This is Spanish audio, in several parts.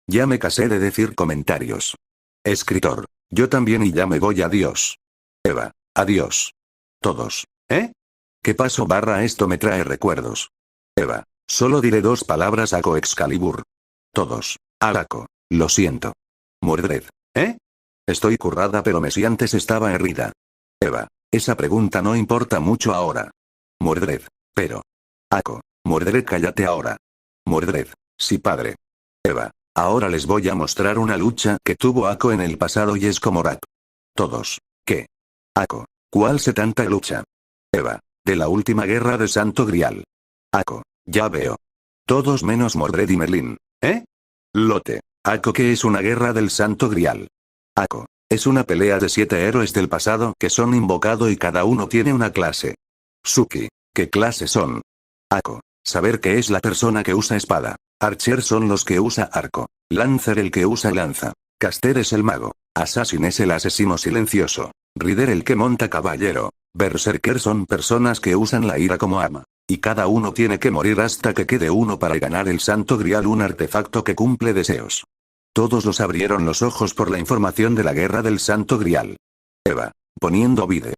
Ya me casé de decir comentarios. Escritor. Yo también y ya me voy, adiós. Eva. Adiós. Todos. ¿Eh? ¿Qué pasó? Esto me trae recuerdos. Eva. Solo diré 2 palabras, Ako Excalibur. Todos. Ako. Lo siento. Mordred. ¿Eh? Estoy currada pero si antes estaba herida. Eva. Esa pregunta no importa mucho ahora. Mordred. Pero. Ako. Mordred, cállate ahora. Mordred. Sí, padre. Eva. Ahora les voy a mostrar una lucha que tuvo Ako en el pasado y es como rap. Todos. ¿Qué? Ako. ¿Cuál se tanta lucha? Eva. De la última guerra de Santo Grial. Ako. Ya veo. Todos menos Mordred y Merlin. ¿Eh? Lote. Ako, ¿qué es una guerra del Santo Grial? Ako. Es una pelea de 7 héroes del pasado que son invocados y cada uno tiene una clase. Suki. ¿Qué clase son? Ako. Saber qué es la persona que usa espada. Archer son los que usa arco. Lancer el que usa lanza. Caster es el mago. Assassin es el asesino silencioso. Rider el que monta caballero. Berserker son personas que usan la ira como arma. Y cada uno tiene que morir hasta que quede uno para ganar el Santo Grial, un artefacto que cumple deseos. Todos los abrieron los ojos por la información de la guerra del Santo Grial. Eva. Poniendo vide.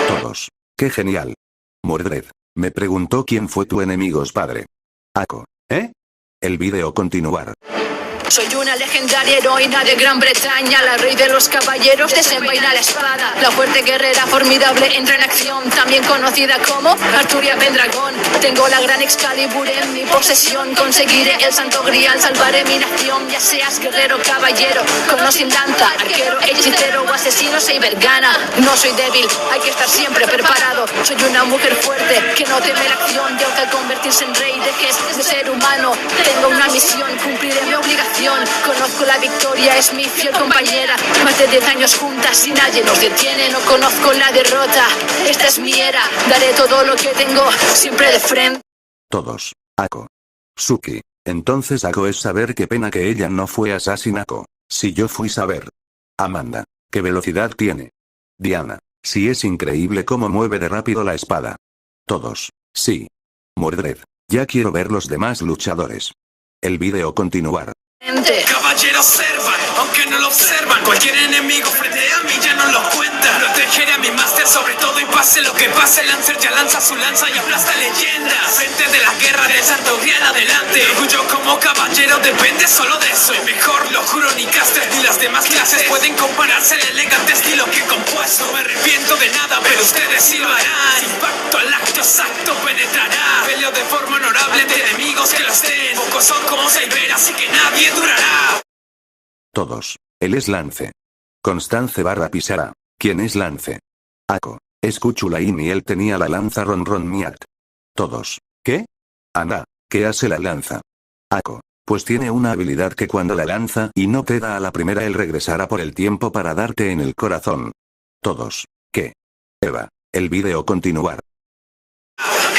Todos. ¡Qué genial! Mordred. Me preguntó quién fue tu enemigos, padre. Ako. ¿Eh? El video continuar. Soy una legendaria heroína de Gran Bretaña, la rey de los caballeros desenvaina la espada. La fuerte guerrera formidable entra en acción, también conocida como Arturia Pendragón. Tengo la gran Excalibur en mi posesión, conseguiré el Santo Grial, salvaré mi nación. Ya seas guerrero, caballero, con o sin lanza, arquero, hechicero o asesino, soy vergana. No soy débil, hay que estar siempre preparado. Soy una mujer fuerte, que no teme la acción. Y aunque al convertirse en rey dejes de ser humano, tengo una misión, cumpliré mi obligación. Conozco la victoria, es mi fiel compañera. Más de 10 años juntas y nadie nos detiene. No conozco la derrota, esta es mi era. Daré todo lo que tengo, siempre de frente. Todos. Ako. Suki. Entonces Ako es saber, qué pena que ella no fue Assassin. Ako. Si yo fui saber. Amanda. ¿Qué velocidad tiene? Diana. Sí, es increíble cómo mueve de rápido la espada. Todos. Sí. Mordred. Ya quiero ver los demás luchadores. El video continuar. Caballeros observan, aunque no lo observan. Cualquier enemigo frente a mí ya no lo cuenta. Protegeré a mi máster sobre todo y pase lo que pase. Lancer ya lanza su lanza y aplasta leyendas. Frente de la guerra del Santo Grial adelante. Orgullo como caballero depende solo de eso. Y mejor lo juro, ni Caster ni las demás clases pueden compararse al elegante estilo que he compuesto. No me arrepiento de nada, pero ustedes sí lo harán. Impacto al acto exacto penetrará. Peleo de forma honorable de enemigos que lo estén. Pocos son como Saber, así que nadie durará. Todos. Él es Lance. Constance Pisará. ¿Quién es Lance? Ako. Es Cuchulain y él tenía la lanza Ron Miat. Todos. ¿Qué? Anda. ¿Qué hace la lanza? Ako. Pues tiene una habilidad que cuando la lanza y no te da a la primera, él regresará por el tiempo para darte en el corazón. Todos. ¿Qué? Eva. El video continuar.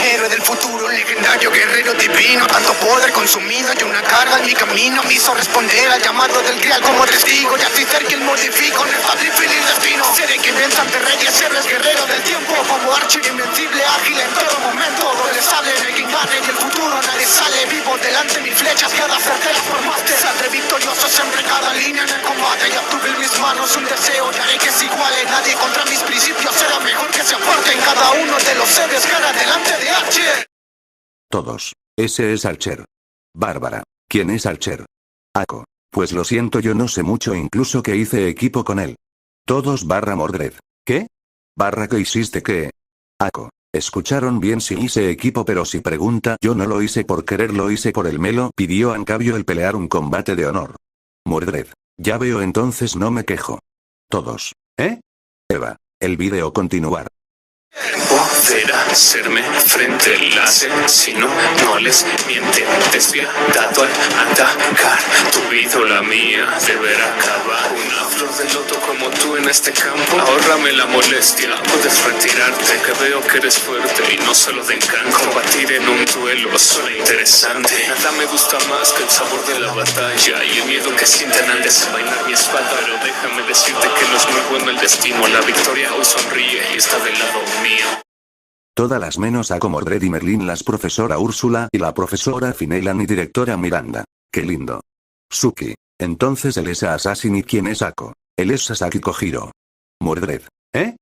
Héroe del futuro, legendario guerrero divino. Tanto poder consumido y una carga en mi camino me hizo responder al llamado del Grial como testigo. Ya estoy cerca y modifico, nefable y feliz destino. Seré quien vence ante reyes, héroes, guerrero del tiempo. Como Archer invencible, ágil en todo momento. Donde sale el quien gane y el futuro nadie sale. Vivo delante mis flechas, cada certera formaste. Saldré victorioso siempre cada línea en el combate. Y obtuve en mis manos un deseo y haré que se iguale. Nadie contra mis principios será mejor que se aparten. Cada uno de los seres gana delante de Archer. Todos. Ese es Archer. Bárbara. ¿Quién es Archer? Ako. Pues lo siento, yo no sé mucho, incluso que hice equipo con él. Todos. Mordred. ¿Qué? ¿Que hiciste qué? Ako. Escucharon bien, si hice equipo, pero si pregunta, yo no lo hice por querer, lo hice por el melo. Pidió a cambio el pelear un combate de honor. Mordred. Ya veo, entonces no me quejo. Todos. ¿Eh? Eva. El video continuar. poder hacerme frente al asesino. No les miente, despiadado al atacar. Tu vida o la mía deberá acabar. Una flor de loto como tú en este campo. Ahórrame la molestia, puedes retirarte, que veo que eres fuerte y no solo de encanto. Combatir en un duelo suena interesante. Nada me gusta más que el sabor de la batalla y el miedo que sienten al desenvainar mi espada. Pero déjame decirte que no es muy bueno el destino. La victoria hoy sonríe y está del lado mío. Todas las menos Ako, Mordred y Merlin, las profesora Úrsula y la profesora Finnelan y directora Miranda. ¡Qué lindo! Suki. Entonces él es Assassin y ¿quién es Ako? Él es Sasaki Kojiro. Mordred. ¿Eh?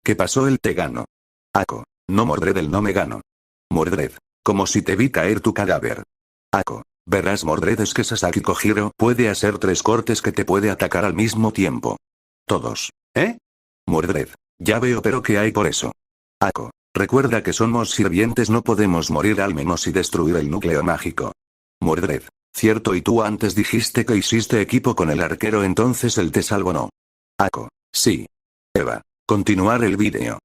¿Qué pasó? Él te ganó. Ako. No, Mordred, él no me ganó. Mordred. Como si te vi caer tu cadáver. Ako. Verás, Mordred, es que Sasaki Kojiro puede hacer 3 cortes que te puede atacar al mismo tiempo. Todos. ¿Eh? Mordred. Ya veo, pero ¿qué hay por eso? Ako. Recuerda que somos sirvientes, no podemos morir al menos y destruir el núcleo mágico. Mordred. Cierto, y tú antes dijiste que hiciste equipo con el arquero, entonces él te salvó, ¿no? Ako. Sí. Eva. Continuar el vídeo.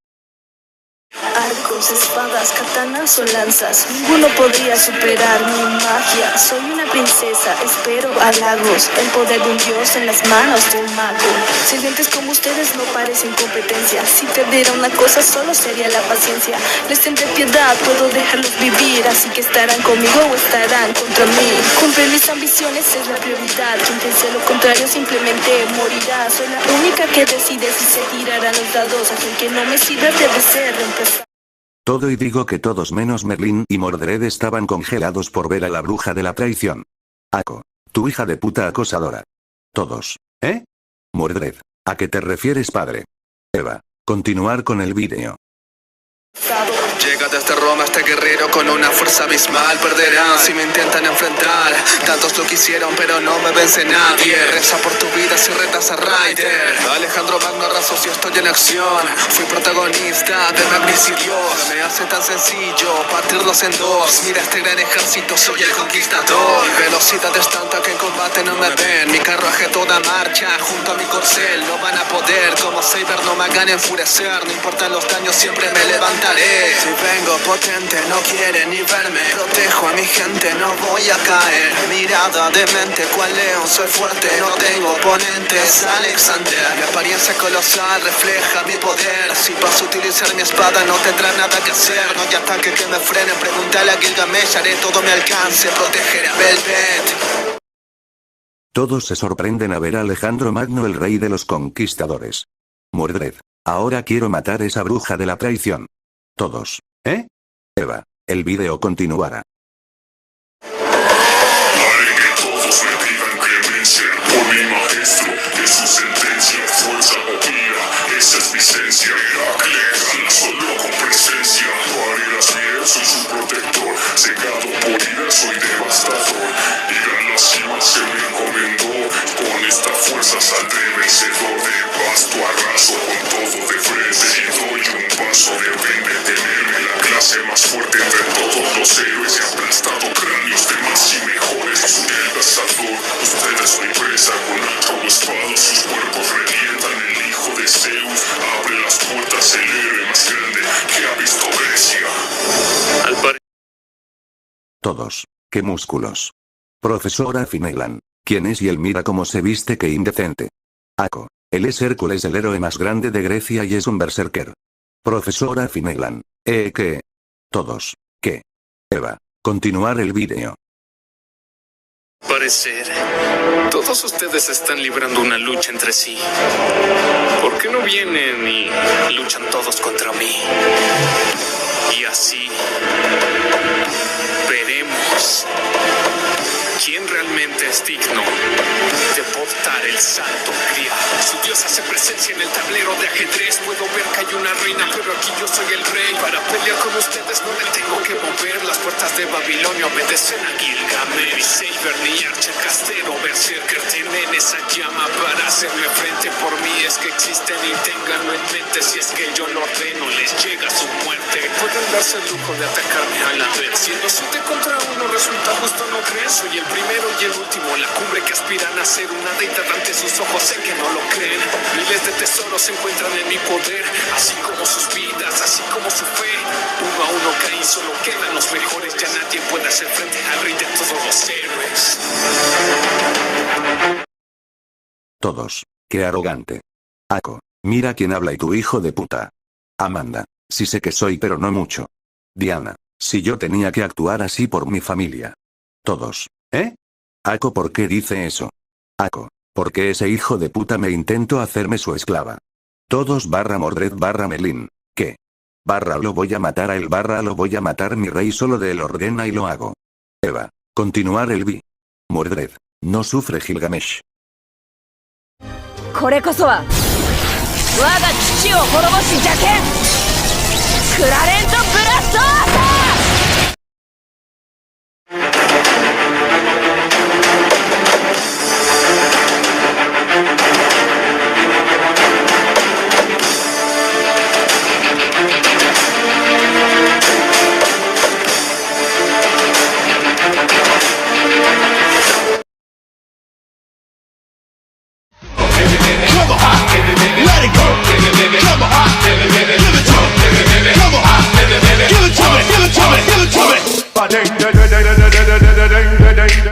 Arcos, espadas, katanas o lanzas, ninguno podría superar mi magia. Soy una princesa, espero halagos, el poder de un dios en las manos de un mago. Sirvientes como ustedes no parecen competencia. Si perdiera una cosa solo sería la paciencia. Les tendré piedad, puedo dejarlos vivir, así que estarán conmigo o estarán contra mí. Cumplir mis ambiciones es la prioridad. Quien piense lo contrario simplemente morirá. Soy la única que decide si se tirarán los dados. Aquel que no me sirva debe ser reemplazado. Todo y digo que todos menos Merlin y Mordred estaban congelados por ver a la bruja de la traición. Ako. Tu hija de puta acosadora. Todos. ¿Eh? Mordred. ¿A qué te refieres, padre? Eva. Continuar con el vídeo. Llega desde Roma este guerrero con una fuerza abismal. Perderán si me intentan enfrentar. Tantos lo quisieron pero no me vence nadie. Reza por tu vida si retas a Ryder. Alejandro Magno arrasó si estoy en acción. Fui protagonista de Magnicidios. Me hace tan sencillo partirlos en dos. Mira este gran ejército, soy el conquistador. Mi velocidad es tanta que en combate no me ven. Mi carruaje toda marcha junto a mi corcel. No van a poder, como Saber no me hagan enfurecer. No importan los daños, siempre me levantaré. Si vengo potente, no quieren ni verme. Protejo a mi gente, no voy a caer. Mirada de mente, cual león, soy fuerte. No tengo oponentes, Alexander. Mi apariencia colosal refleja mi poder. Si paso a utilizar mi espada, no tendrá nada que hacer. No hay ataque que me frene, pregúntale a Gilgamesh. Haré todo mi alcance, protegeré a Velvet. Todos se sorprenden a ver a Alejandro Magno, el rey de los conquistadores. Mordred. Ahora quiero matar a esa bruja de la traición. Todos. ¿Eh? Eva. El vídeo continuará. Haré que todos me pidan clemencia por mi maestro, de su sentencia, fuerza o ira, esa es mi esencia. Heracles, solo con presencia, barreras bien, soy su protector, cegado por ira, soy devastador, ir a la cima se me encomendó, con esta fuerza saldré vencedor, de pasto arraso con todo de frente, si doy un paso deben detenerme, la clase más fuerte entre todos los héroes, he aplastado cráneos de más y mejores, soy el cazador, ustedes son presa con hacha o espada, sus cuerpos revientan, el hijo de Zeus abre las puertas, el héroe más grande que ha visto Grecia. Al parecer. Todos. ¡Qué músculos! Profesora Finnelan. ¿Quién es? Y él mira cómo se viste, qué indecente. Ako. Él es Hércules, el héroe más grande de Grecia y es un berserker. Profesora Finnelan. ¿Qué? Todos. ¿Qué? Eva. Continuar el vídeo. Parecer, todos ustedes están librando una lucha entre sí. ¿Por qué no vienen y luchan todos contra mí? Y así veremos quién realmente es digno de portar el santo grial. Su dios hace presencia en el tablero de ajedrez. Puedo ver que hay una reina, pero aquí yo soy el rey. Para pelear con ustedes no me tengo que mover. Las puertas de Babilonia obedecen a Gilgamesh. Ni Saber ni Archer Castero Berserker tienen esa llama para hacerme frente. Por mí es que existen y ténganlo en mente. Si es que yo lo ordeno, les llega su muerte. pueden darse el lujo de atacarme a la vez. Siendo 7 contra 1 resulta justo, ¿no crees? Soy el primero y el último, la cumbre que aspiran a ser una deidad ante sus ojos, sé que no lo creen. Miles de tesoros se encuentran en mi poder, así como sus vidas, así como su fe. Uno a uno caen, solo quedan los mejores, ya nadie puede hacer frente al rey de todos los héroes. Todos. Qué arrogante. Ako. Mira quién habla y tu hijo de puta. Amanda. Sí sé que soy pero no mucho. Diana. Si yo tenía que actuar así por mi familia. Todos. ¿Eh? Ako, ¿por qué dice eso? Ako. Porque ese hijo de puta me intentó hacerme su esclava. Todos / Mordred / Melin. ¿Qué? Lo voy a matar a él / lo voy a matar mi rey, solo de él ordena y lo hago. Eva. Continuar el vi. Mordred. No sufre Gilgamesh. これこそは我が父を滅ぼし邪剣クラレント・ブラストアーサー